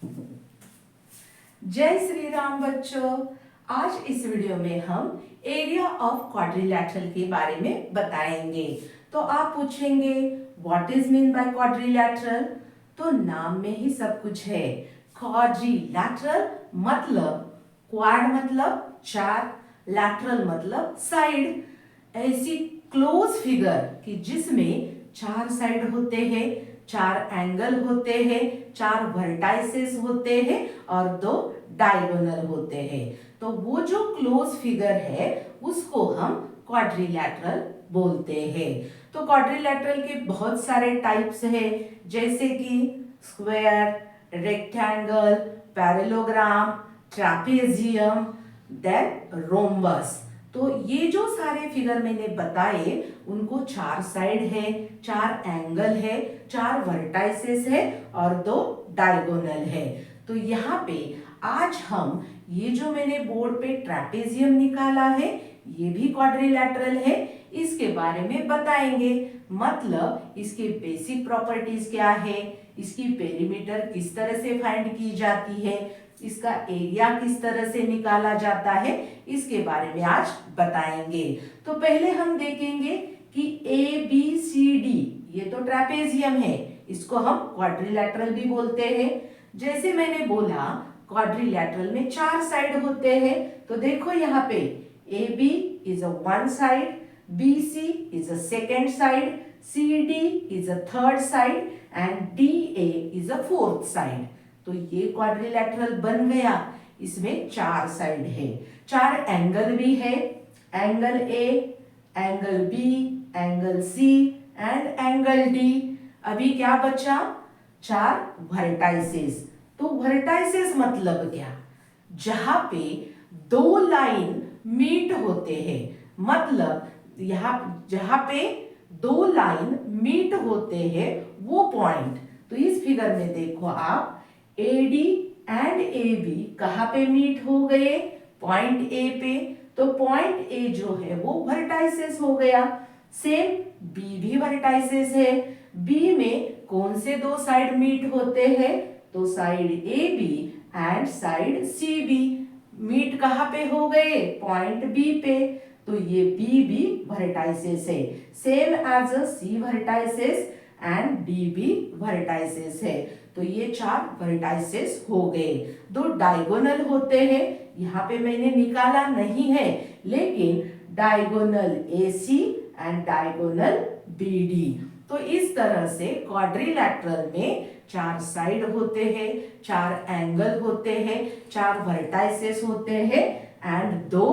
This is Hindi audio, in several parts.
जय श्री राम बच्चों। आज इस वीडियो में हम एरिया ऑफ क्वाड्रिलैटरल के बारे में बताएंगे। तो आप पूछेंगे what is mean by quadrilateral. तो नाम में ही सब कुछ है। क्वाड्रिलैटरल मतलब क्वाड मतलब चार, लैटरल मतलब साइड, ऐसी क्लोज फिगर कि जिसमें चार साइड होते हैं, चार एंगल होते हैं, चार वर्टाइसेस होते हैं और दो डायगोनल होते हैं। तो वो जो क्लोज फिगर है उसको हम क्वाड्रिलैटरल बोलते हैं। तो क्वाड्रिलैटरल के बहुत सारे टाइप्स हैं, जैसे कि square, rectangle, parallelogram, trapezium, then rhombus. तो ये जो सारे फिगर मैंने बताए उनको चार साइड है, चार एंगल है, चार वर्टाइसेस है और दो डायगोनल है। तो यहाँ पे आज हम ये जो मैंने बोर्ड पे ट्रैपेजियम निकाला है ये भी क्वाड्रिलैटरल है, इसके बारे में बताएंगे। मतलब इसके बेसिक प्रॉपर्टीज क्या है, इसकी पेरीमीटर किस तरह से फाइंड की जाती है, इसका एरिया किस तरह से निकाला जाता है, इसके बारे में आज बताएंगे। तो पहले हम देखेंगे कि ए बी सी डी ये तो ट्रैपेजियम है, इसको हम क्वाड्रिलैटरल भी बोलते हैं। जैसे मैंने बोला क्वाड्रिलैटरल में चार साइड होते हैं, तो देखो यहाँ पे A B is a one side, B C is a second side, C D is a third side and D A is a fourth side. तो ये क्वाड्रिलैटरल बन गया। इसमें चार साइड है, चार एंगल भी है, angle A, angle B, angle C and angle D. अभी क्या बचा, चार वर्टाइसेस। तो वर्टाइसेस मतलब क्या, जहां पे दो लाइन मीट होते हैं, मतलब यहाँ जहां पे दो लाइन मीट होते हैं वो पॉइंट। तो इस फिगर में देखो आप AD एंड AB कहाँ पे मीट हो गए, पॉइंट A पे। तो पॉइंट A जो है वो वर्टाइसेस हो गया। सेम B भी वर्टाइसेस है। B में कौन से दो साइड मीट होते हैं, तो side AB and side CB meet कहाँ पे हो गए, पॉइंट B पे। तो ये B भी वर्टाइसेस है, same as a C vertices and D भी वर्टाइसेस है। तो ये चार वर्टाइसेस हो गए। दो डायगोनल होते हैं, यहाँ पे मैंने निकाला नहीं है, लेकिन diagonal AC and diagonal BD। तो इस तरह से क्वाड्रिलैटरल में चार साइड होते हैं, चार एंगल होते हैं, चार वर्टाइसेस होते हैं एंड दो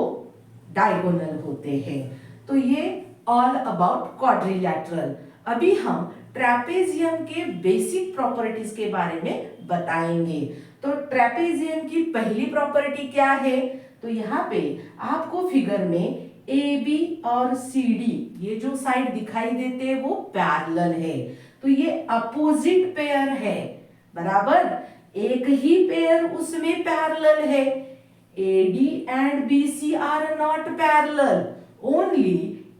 डायगोनल होते हैं। तो ये ऑल अबाउट क्वाड्रिलैटरल। अभी हम ट्रैपेजियम के बेसिक प्रॉपर्टीज के बारे में बताएंगे। तो ट्रैपेजियम की पहली प्रॉपर्टी क्या है, तो यहाँ पे आपको फिगर में ए बी और सी डी ये जो साइड दिखाई देते हैं वो पैरेलल है। तो ये अपोजिट पेयर है, बराबर, एक ही पेयर उसमें पैरेलल है। AD and BC are not parallel, only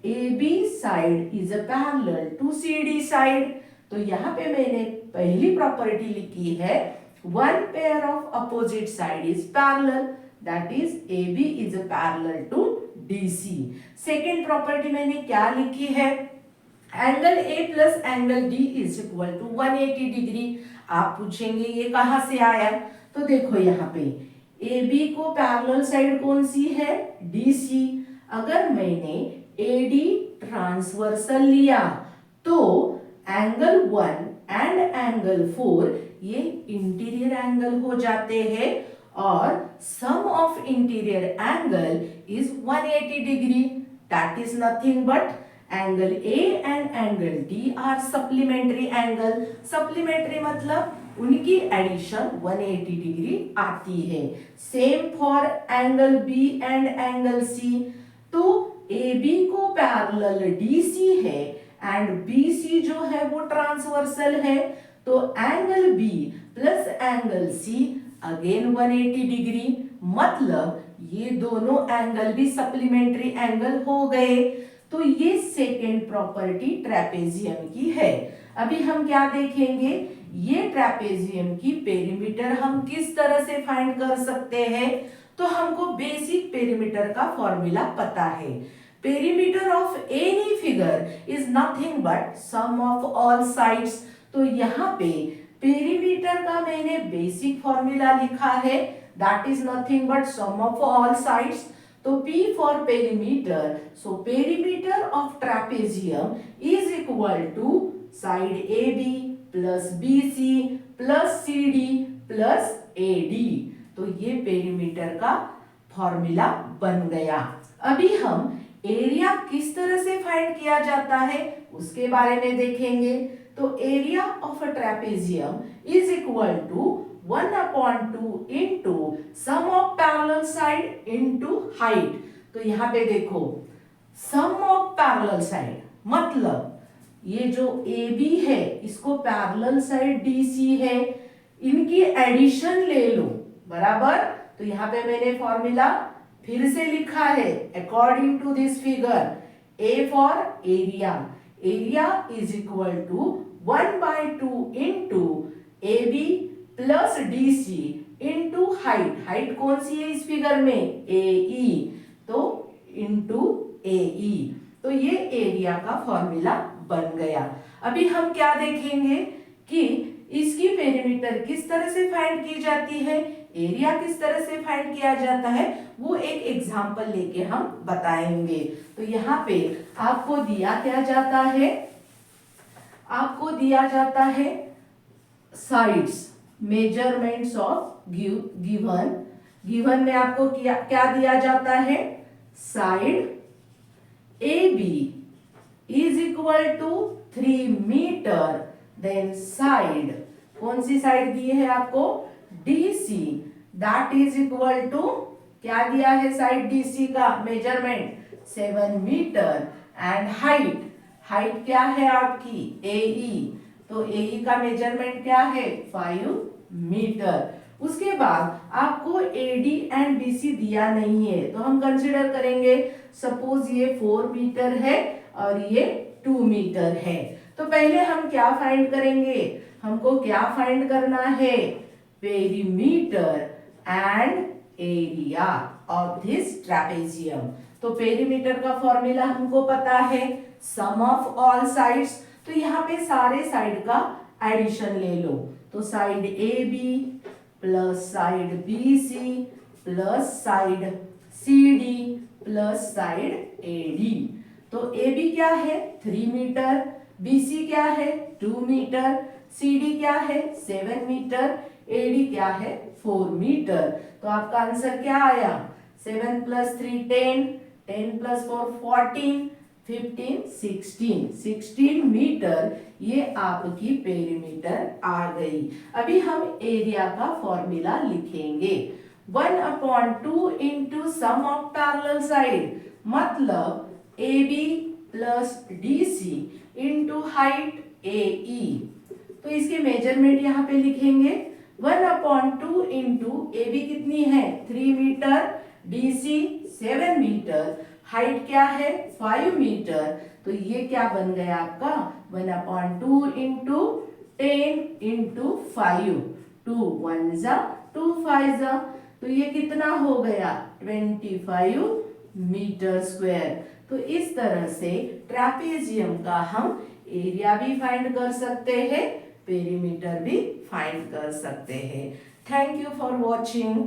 AB side is a parallel to CD side। तो यहाँ पे मैंने पहली प्रॉपर्टी लिखी है, one pair of opposite side is parallel, that is AB is a parallel to DC। Second property मैंने क्या लिखी है, angle A plus angle D is equal to 180 degree. आप पूछेंगे ये कहां से आया, तो देखो यहाँ पे AB को पैरेलल साइड कौन सी है, DC। अगर मैंने AD ट्रांसवर्सल लिया तो एंगल 1 एंड एंगल 4 ये इंटीरियर एंगल हो जाते हैं और sum of interior angle is 180 degree. That is nothing but angle A and angle D are supplementary angle. Supplementary मतलब उनकी एडिशन 180 डिग्री आती है। Same for angle B and angle C। तो AB को पैरेलल DC है एंड BC जो है वो ट्रांसवर्सल है। तो angle B plus angle C again 180 degree, मतलब ये दोनों एंगल भी सप्लीमेंट्री एंगल हो गए। तो तो ये सेकेंड प्रॉपर्टी ट्रेपेजियम की है। अभी हम क्या देखेंगे, ये ट्रेपेजियम की पेरीमीटर हम किस तरह से फाइंड कर सकते हैं। तो हमको बेसिक पेरीमीटर का फॉर्मूला पता है। Perimeter of any figure is nothing but sum of all sides. तो यहाँ पे पेरीमीटर का मैंने बेसिक फॉर्मूला लिखा है, that is nothing but sum of all sides. तो P for perimeter, so perimeter of trapezium is equal to side AB plus BC plus CD plus AD। तो ये पेरीमीटर का फॉर्मूला बन गया। अभी हम एरिया किस तरह से फाइंड किया जाता है उसके बारे में देखेंगे। तो area of a trapezium is equal to 1/2 into sum of parallel side into height. तो यहाँ पे देखो, सम ऑफ पैरेलल साइड मतलब ये जो AB है इसको पैरेलल साइड DC है, इनकी एडिशन ले लो, बराबर। तो यहाँ पे मैंने फॉर्मूला फिर से लिखा है according to this figure. A for area, area is equal to 1/2 into AB plus DC into height, height कौन सी है इस फिगर में, AE, तो इंटू AE। तो ये एरिया का फॉर्मूला बन गया। अभी हम क्या देखेंगे कि इसकी पेरीमीटर किस तरह से फाइंड की जाती है, एरिया किस तरह से फाइंड किया जाता है, वो एक एग्जांपल लेके हम बताएंगे। तो यहाँ पे आपको दिया क्या जाता है, आपको दिया जाता है साइड्स, मेजरमेंट्स ऑफ गिवन में आपको क्या दिया जाता है, side AB is equal to 3 metre, then side, कौन सी साइड दी है आपको, DC, that is equal to, क्या दिया है साइड DC का measurement 7 metre, and height, height क्या है आपकी AE, तो AE का मेजरमेंट क्या है 5 मीटर। उसके बाद आपको AD एंड BC दिया नहीं है, तो हम कंसिडर करेंगे सपोज ये 4 मीटर है और ये 2 मीटर है। तो पहले हम क्या फाइंड करेंगे, हमको क्या फाइंड करना है, perimeter and area of this trapezium. तो पेरीमीटर का फॉर्मूला हमको पता है सम ऑफ ऑल साइड्स। तो यहाँ पे सारे साइड का एडिशन ले लो, तो side AB plus side BC plus side CD plus side AD। तो AB क्या है 3 मीटर, BC क्या है 2 मीटर, CD क्या है 7 मीटर, AD क्या है 4 मीटर। तो आपका आंसर क्या आया, 7 प्लस 3 10, 10 प्लस 4 14, 15 16 मीटर ये आपकी पेरीमीटर आ गई। अभी हम एरिया का फॉर्मूला लिखेंगे, 1/2 into sum of parallel side, मतलब AB plus DC into height AE। तो इसके मेजरमेंट यहाँ पे लिखेंगे, 1/2 इंटू AB कितनी है 3 मीटर, DC 7 मीटर, हाइट क्या है 5 मीटर। तो ये क्या बन गया आपका 1/2 इंटू 10 इंटू 5, 2 1 जा 2 5 जा, तो ये कितना हो गया 25 मीटर स्क्वायर। तो इस तरह से ट्रेपेजियम का हम एरिया भी फाइंड कर सकते हैं, पेरीमीटर भी फाइंड कर सकते हैं। Thank you for watching.